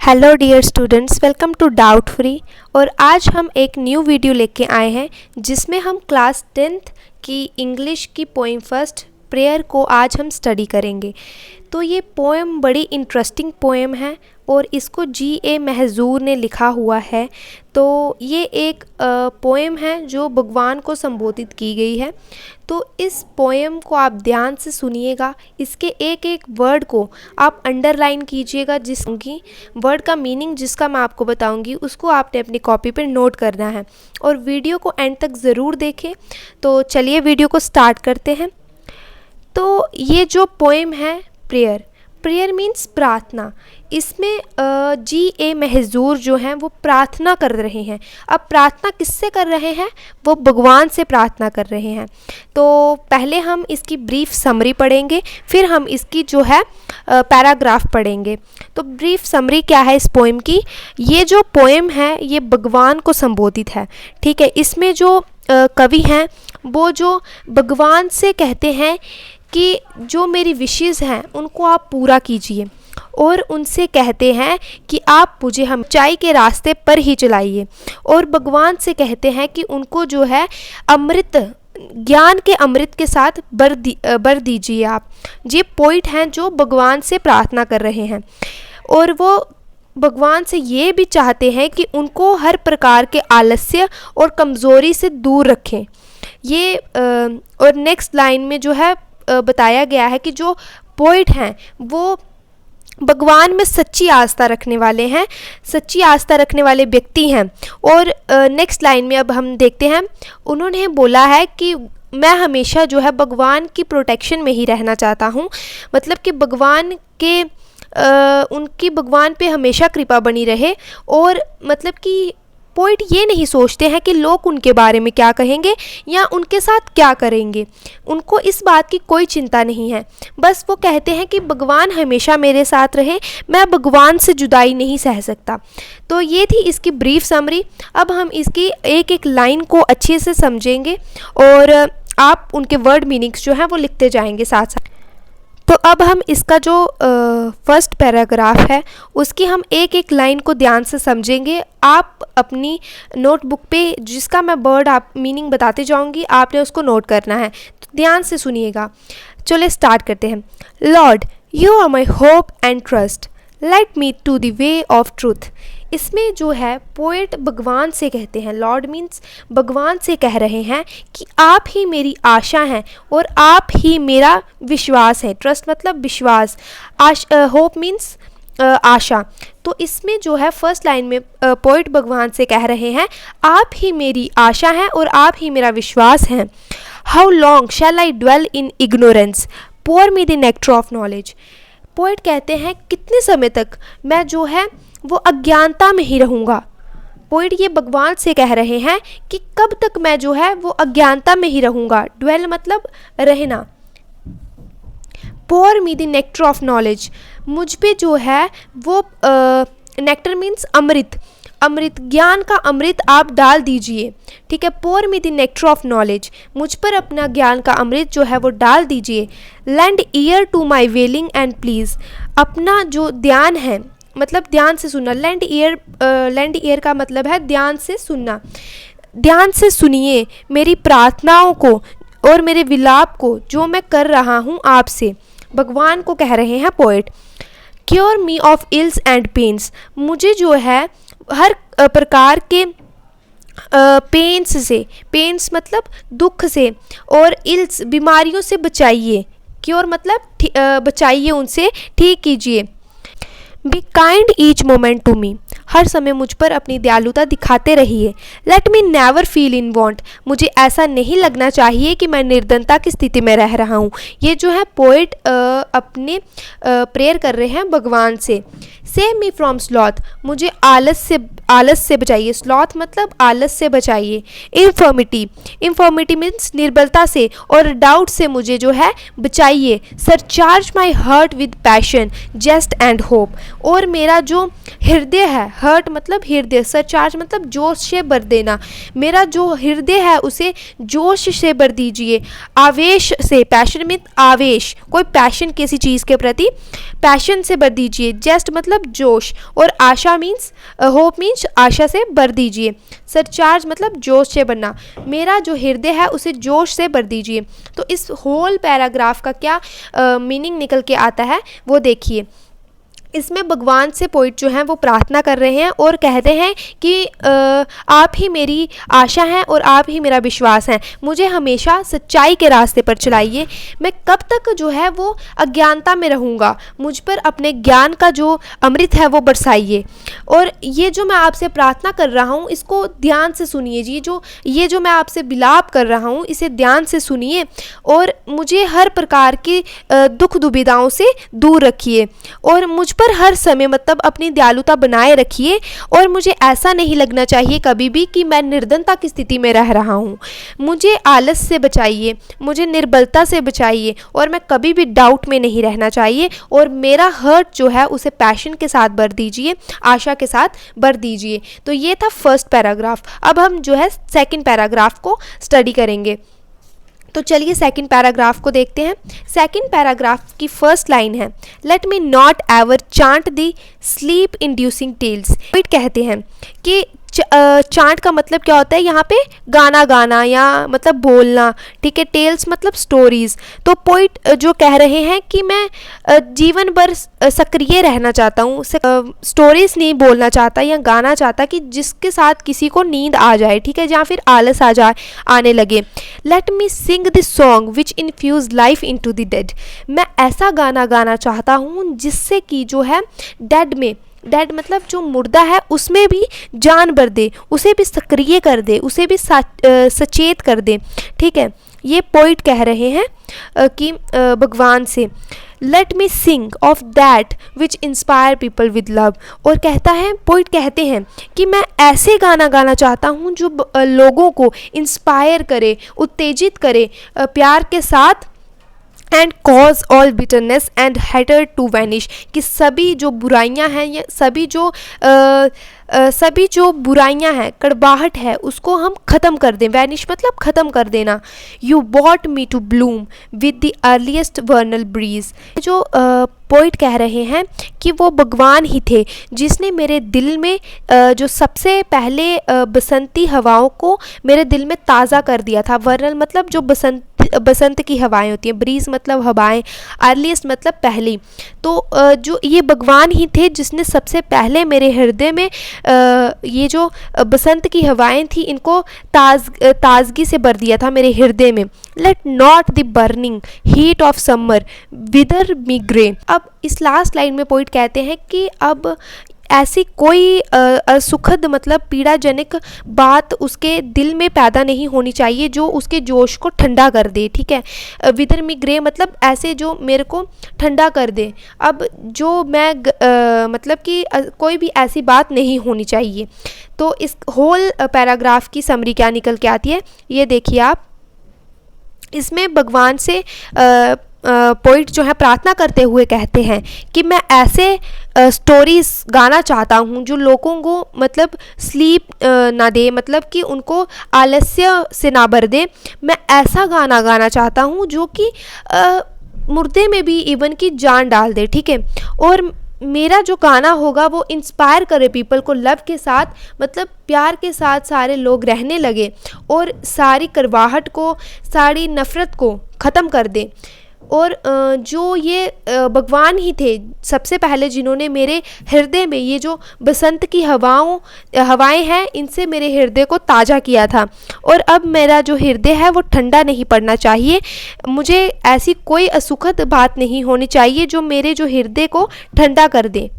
Hello dear students, welcome to doubt free. और आज हम एक न्यू वीडियो लेके आए हैं जिसमें हम क्लास 10th की इंग्लिश की पोएम फर्स्ट प्रेयर को आज हम स्टडी करेंगे। तो ये पोएम बड़ी इंटरेस्टिंग पोएम है और इसको G.A. महजूर ने लिखा हुआ है। तो ये एक पोएम है जो भगवान को संबोधित की गई है। तो इस पोएम को आप ध्यान से सुनिएगा, इसके एक एक वर्ड को आप अंडरलाइन कीजिएगा, जिसकी वर्ड का मीनिंग जिसका मैं आपको बताऊंगी उसको आपने अपनी कॉपी पर नोट करना है और वीडियो को एंड तक ज़रूर देखें। तो चलिए वीडियो को स्टार्ट करते हैं। तो ये जो पोएम है प्रेयर मीन्स प्रार्थना। इसमें G.A. महजूर जो हैं वो प्रार्थना कर रहे हैं। अब प्रार्थना किससे कर रहे हैं? वो भगवान से प्रार्थना कर रहे हैं। तो पहले हम इसकी ब्रीफ समरी पढ़ेंगे, फिर हम इसकी जो है पैराग्राफ पढ़ेंगे। तो ब्रीफ समरी क्या है इस पोएम की? ये जो पोएम है ये भगवान को संबोधित है, ठीक है। इसमें जो कवि हैं वो जो भगवान से कहते हैं कि जो मेरी विशेज़ हैं उनको आप पूरा कीजिए, और उनसे कहते हैं कि आप मुझे हम सच्चाई के रास्ते पर ही चलाइए, और भगवान से कहते हैं कि उनको जो है अमृत, ज्ञान के अमृत के साथ भर दीजिए आप। ये पोइट हैं जो भगवान से प्रार्थना कर रहे हैं और वो भगवान से ये भी चाहते हैं कि उनको हर प्रकार के आलस्य और कमज़ोरी से दूर रखें। ये और नेक्स्ट लाइन में जो है बताया गया है कि जो पोइट हैं वो भगवान में सच्ची आस्था रखने वाले हैं, सच्ची आस्था रखने वाले व्यक्ति हैं। और नेक्स्ट लाइन में अब हम देखते हैं, उन्होंने बोला है कि मैं हमेशा जो है भगवान की प्रोटेक्शन में ही रहना चाहता हूँ। मतलब कि भगवान के उनकी भगवान पे हमेशा कृपा बनी रहे। और मतलब कि पोइट ये नहीं सोचते हैं कि लोग उनके बारे में क्या कहेंगे या उनके साथ क्या करेंगे, उनको इस बात की कोई चिंता नहीं है। बस वो कहते हैं कि भगवान हमेशा मेरे साथ रहे, मैं भगवान से जुदाई नहीं सह सकता। तो ये थी इसकी ब्रीफ समरी। अब हम इसकी एक एक लाइन को अच्छे से समझेंगे और आप उनके वर्ड मीनिंग्स जो हैं वो लिखते जाएंगे साथ साथ। तो अब हम इसका जो फर्स्ट पैराग्राफ है उसकी हम एक एक लाइन को ध्यान से समझेंगे। आप अपनी नोटबुक पे जिसका मैं वर्ड आप मीनिंग बताते जाऊंगी, आपने उसको नोट करना है। तो ध्यान से सुनिएगा। चलिए स्टार्ट करते हैं। Lord, you are my hope and trust, let me to the way of truth. इसमें जो है पोएट भगवान से कहते हैं, लॉर्ड मीन्स भगवान से कह रहे हैं कि आप ही मेरी आशा हैं और आप ही मेरा विश्वास है। ट्रस्ट मतलब विश्वास, होप मीन्स आशा। तो इसमें जो है फर्स्ट लाइन में पोएट भगवान से कह रहे हैं आप ही मेरी आशा हैं और आप ही मेरा विश्वास हैं। How long shall I dwell in ignorance, pour me the nectar of knowledge. Poet कहते हैं कितने समय तक मैं जो है वो अज्ञानता में ही रहूँगा। पोएट ये भगवान से कह रहे हैं कि कब तक मैं जो है वो अज्ञानता में ही रहूँगा। ड्वेल मतलब रहना। Pour me the nectar of knowledge, मुझ पे जो है वो नेक्टर मीन्स अमृत, अमृत ज्ञान का अमृत आप डाल दीजिए, ठीक है। Pour me the nectar of knowledge, मुझ पर अपना ज्ञान का अमृत जो है वो डाल दीजिए। Lend ear to my wailing and please, अपना जो ध्यान है मतलब ध्यान से सुनना। लैंड ईयर का मतलब है ध्यान से सुनना। ध्यान से सुनिए मेरी प्रार्थनाओं को और मेरे विलाप को जो मैं कर रहा हूँ आपसे, भगवान को कह रहे हैं poet. Cure me of ills and pains, मुझे जो है हर प्रकार के पेन्स से, पेन्स मतलब दुख से, और इल्स बीमारियों से बचाइए। क्योर मतलब बचाइए, उनसे ठीक कीजिए। Be kind each moment to me, हर समय मुझ पर अपनी दयालुता दिखाते रहिए। Let me never feel in want, मुझे ऐसा नहीं लगना चाहिए कि मैं निर्धनता की स्थिति में रह रहा हूँ। ये जो है पोएट अपने प्रेयर कर रहे हैं भगवान से। सेव मी फ्रॉम स्लॉथ, मुझे आलस से बचाइए, स्लॉथ मतलब आलस से बचाइए। इन्फॉर्मिटी मीन्स निर्बलता से और डाउट से मुझे जो है बचाइए। Surcharge my heart with passion zest and hope, और मेरा जो हृदय है, हर्ट मतलब हृदय, सरचार्ज मतलब जोश से भर देना, मेरा जो हृदय है उसे जोश से भर दीजिए, आवेश से, पैशन मीन आवेश, कोई पैशन किसी चीज़ के प्रति पैशन से भर दीजिए। जेस्ट मतलब जोश, और आशा मीन्स होप मीन्स आशा से भर दीजिए। सरचार्ज मतलब जोश से भरना, मेरा जो हृदय है उसे जोश से भर दीजिए। तो इस होल पैराग्राफ का क्या मीनिंग निकल के आता है वो देखिए। इसमें भगवान से पोइट जो हैं वो प्रार्थना कर रहे हैं और कहते हैं कि आप ही मेरी आशा हैं और आप ही मेरा विश्वास हैं, मुझे हमेशा सच्चाई के रास्ते पर चलाइए। मैं कब तक जो है वो अज्ञानता में रहूँगा, मुझ पर अपने ज्ञान का जो अमृत है वो बरसाइए। और ये जो मैं आपसे प्रार्थना कर रहा हूँ इसको ध्यान से सुनिए जी, ये जो मैं आपसे विलाप कर रहा हूँ इसे ध्यान से सुनिए, और मुझे हर प्रकार की दुख दुविधाओं से दूर रखिए, और मुझ पर हर समय मतलब अपनी दयालुता बनाए रखिए। और मुझे ऐसा नहीं लगना चाहिए कभी भी कि मैं निर्धनता की स्थिति में रह रहा हूँ। मुझे आलस से बचाइए, मुझे निर्बलता से बचाइए, और मैं कभी भी डाउट में नहीं रहना चाहिए। और मेरा हर्ट जो है उसे पैशन के साथ भर दीजिए, आशा के साथ भर दीजिए। तो ये था फर्स्ट पैराग्राफ। अब हम जो है सेकंड पैराग्राफ को स्टडी करेंगे। तो चलिए सेकंड पैराग्राफ को देखते हैं। सेकंड पैराग्राफ की फर्स्ट लाइन है, let me not ever chant the sleep inducing tales. Poet कहते हैं कि चांट का मतलब क्या होता है यहाँ पे, गाना गाना या मतलब बोलना, ठीक है। टेल्स मतलब स्टोरीज। तो पोइट जो कह रहे हैं कि मैं जीवन भर सक्रिय रहना चाहता हूँ, स्टोरीज नहीं बोलना चाहता या गाना चाहता कि जिसके साथ किसी को नींद आ जाए, ठीक है, या फिर आलस आ जाए, आने लगे। Let me sing this song which infuse life into the dead. मैं ऐसा गाना गाना चाहता हूँ जिससे कि जो है डेड मतलब जो मुर्दा है उसमें भी जान भर दे, उसे भी सक्रिय कर दे, उसे भी सचेत कर दे, ठीक है। ये पोइट कह रहे हैं कि भगवान से, let me sing of that which inspire people with love. और कहता है, पोइट कहते हैं कि मैं ऐसे गाना गाना चाहता हूँ जो लोगों को इंस्पायर करे, उत्तेजित करे प्यार के साथ, and cause all bitterness and hatred to vanish, कि सभी जो बुराइयां हैं या सभी जो बुराइयां हैं, कड़वाहट है, उसको हम ख़त्म कर दें। वैनिश मतलब ख़त्म कर देना। You brought me to bloom with the earliest vernal breeze. जो पोइट कह रहे हैं कि वो भगवान ही थे जिसने मेरे दिल में जो सबसे पहले बसंती हवाओं को मेरे दिल में ताज़ा कर दिया था। वर्नल मतलब जो बसंत की हवाएं होती हैं, ब्रीज मतलब हवाएं, अर्लीस्ट मतलब पहली। तो जो ये भगवान ही थे जिसने सबसे पहले मेरे हृदय में ये जो बसंत की हवाएं थी इनको ताजगी से भर दिया था मेरे हृदय में। Let not the burning heat of summer wither me grey. अब इस लास्ट लाइन में पोइट कहते हैं कि अब ऐसी कोई सुखद मतलब पीड़ाजनक बात उसके दिल में पैदा नहीं होनी चाहिए जो उसके जोश को ठंडा कर दे, ठीक है। विदर मी ग्रे मतलब ऐसे जो मेरे को ठंडा कर दे। अब जो मैं मतलब कि कोई भी ऐसी बात नहीं होनी चाहिए। तो इस होल पैराग्राफ की समरी क्या निकल के आती है ये देखिए आप। इसमें भगवान से पोइट जो है प्रार्थना करते हुए कहते हैं कि मैं ऐसे स्टोरीज गाना चाहता हूँ जो लोगों को मतलब स्लीप ना दे, मतलब कि उनको आलस्य से ना भर दे। मैं ऐसा गाना गाना चाहता हूँ जो कि मुर्दे में भी इवन की जान डाल दे, ठीक है। और मेरा जो गाना होगा वो इंस्पायर करे पीपल को लव के साथ, मतलब प्यार के साथ सारे लोग रहने लगे और सारी करवाहट को, सारी नफ़रत को ख़त्म कर दे। और जो ये भगवान ही थे सबसे पहले जिन्होंने मेरे हृदय में ये जो बसंत की हवाएं हैं इनसे मेरे हृदय को ताज़ा किया था। और अब मेरा जो हृदय है वो ठंडा नहीं पड़ना चाहिए। मुझे ऐसी कोई असुखद बात नहीं होनी चाहिए जो मेरे जो हृदय को ठंडा कर दे।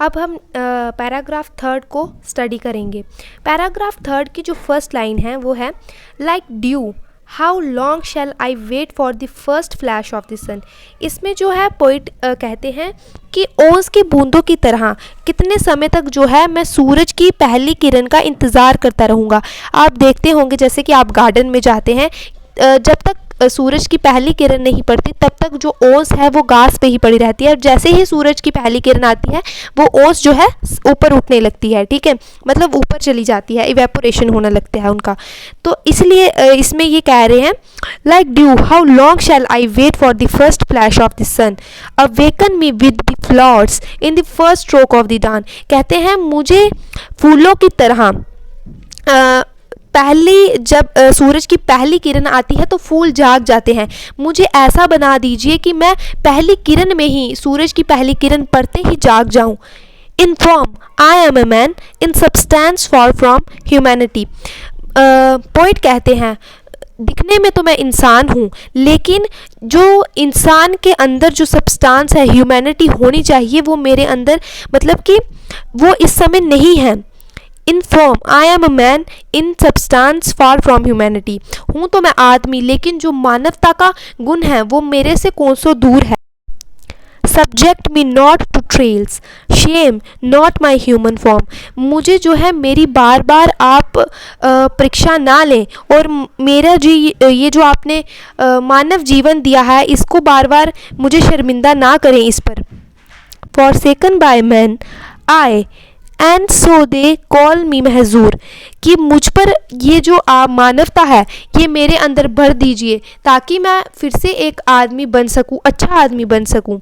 अब हम पैराग्राफ थर्ड को स्टडी करेंगे। पैराग्राफ थर्ड की जो फर्स्ट लाइन है वो है, like dew how long shall I wait for the first flash of the sun. इसमें जो है पोइट कहते हैं कि ओस की बूंदों की तरह कितने समय तक जो है मैं सूरज की पहली किरण का इंतज़ार करता रहूँगा। आप देखते होंगे जैसे कि आप गार्डन में जाते हैं, जब तक सूरज की पहली किरण नहीं पड़ती तब तक जो ओस है वो घास पे ही पड़ी रहती है, और जैसे ही सूरज की पहली किरण आती है वो ओस जो है ऊपर उठने लगती है, ठीक है, मतलब ऊपर चली जाती है, इवेपोरेशन होने लगता है उनका। तो इसलिए इसमें ये कह रहे हैं like dew how long shall I wait for the first flash of the sun, awaken me with the flowers in the first stroke of the dawn। कहते हैं मुझे फूलों की तरह पहली जब सूरज की पहली किरण आती है तो फूल जाग जाते हैं, मुझे ऐसा बना दीजिए कि मैं पहली किरण में ही, सूरज की पहली किरण पड़ते ही जाग जाऊं। In form I am a man, in substance far from humanity. Poet कहते हैं दिखने में तो मैं इंसान हूँ, लेकिन जो इंसान के अंदर जो सब्सटेंस है, ह्यूमैनिटी होनी चाहिए, वो मेरे अंदर मतलब कि वो इस समय नहीं है। इन form I am a man, in substance far from humanity. हूँ तो मैं आदमी, लेकिन जो मानवता का गुण है वो मेरे से कोसों दूर है। Subject me not to trials, shame not my human form. मुझे जो है मेरी बार बार आप परीक्षा ना लें, और मेरा जो ये जो आपने मानव जीवन दिया है इसको बार बार मुझे शर्मिंदा ना करें इस पर। Forsaken by man I and so they call मी महजूर, कि मुझ पर ये जो मानवता है ये मेरे अंदर भर दीजिए ताकि मैं फिर से एक आदमी बन सकूं, अच्छा आदमी बन सकूं।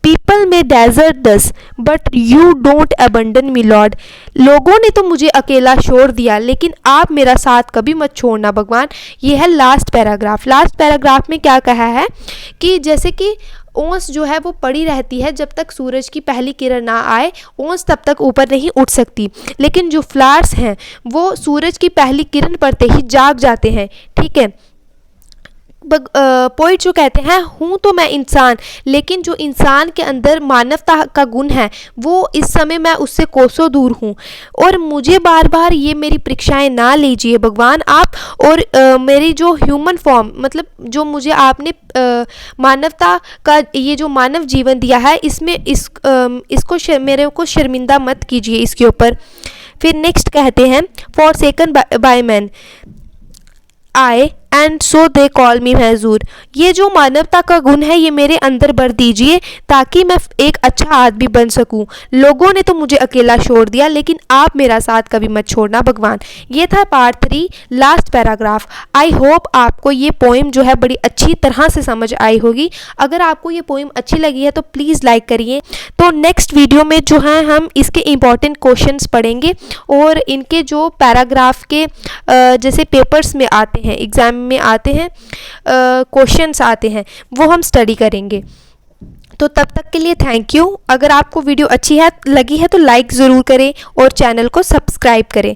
पीपल में डेजर्ट दस but you don't abandon me Lord. लोगों ने तो मुझे अकेला छोड़ दिया, लेकिन आप मेरा साथ कभी मत छोड़ना भगवान। ये है लास्ट पैराग्राफ। लास्ट पैराग्राफ में क्या कहा है कि जैसे कि ओस जो है वो पड़ी रहती है जब तक सूरज की पहली किरण ना आए, ओस तब तक ऊपर नहीं उठ सकती, लेकिन जो फ्लावर्स हैं वो सूरज की पहली किरण पड़ते ही जाग जाते हैं, ठीक है। पोइट जो कहते हैं हूँ तो मैं इंसान, लेकिन जो इंसान के अंदर मानवता का गुण है वो इस समय मैं उससे कोसों दूर हूँ, और मुझे बार बार ये मेरी परीक्षाएं ना लीजिए भगवान आप, और मेरी जो ह्यूमन फॉर्म मतलब जो मुझे आपने मानवता का ये जो मानव जीवन दिया है इसमें इसको मेरे को शर्मिंदा मत कीजिए इसके ऊपर। फिर नेक्स्ट कहते हैं forsaken by man I and so they call मी महजूर। ये जो मानवता का गुण है ये मेरे अंदर भर दीजिए ताकि मैं एक अच्छा आदमी बन सकूं। लोगों ने तो मुझे अकेला छोड़ दिया, लेकिन आप मेरा साथ कभी मत छोड़ना भगवान। ये था part 3 last paragraph. I hope आपको ये पोइम जो है बड़ी अच्छी तरह से समझ आई होगी। अगर आपको ये पोइम अच्छी लगी है तो प्लीज़ लाइक करिए। तो नेक्स्ट वीडियो में जो है हम इसके इम्पॉर्टेंट क्वेश्चंस पढ़ेंगे, और इनके जो पैराग्राफ के जैसे पेपर्स में आते हैं, एग्ज़ाम में आते हैं, क्वेश्चंस आते हैं, वो हम स्टडी करेंगे। तो तब तक के लिए थैंक यू। अगर आपको वीडियो अच्छी है लगी है तो लाइक ज़रूर करें और चैनल को सब्सक्राइब करें।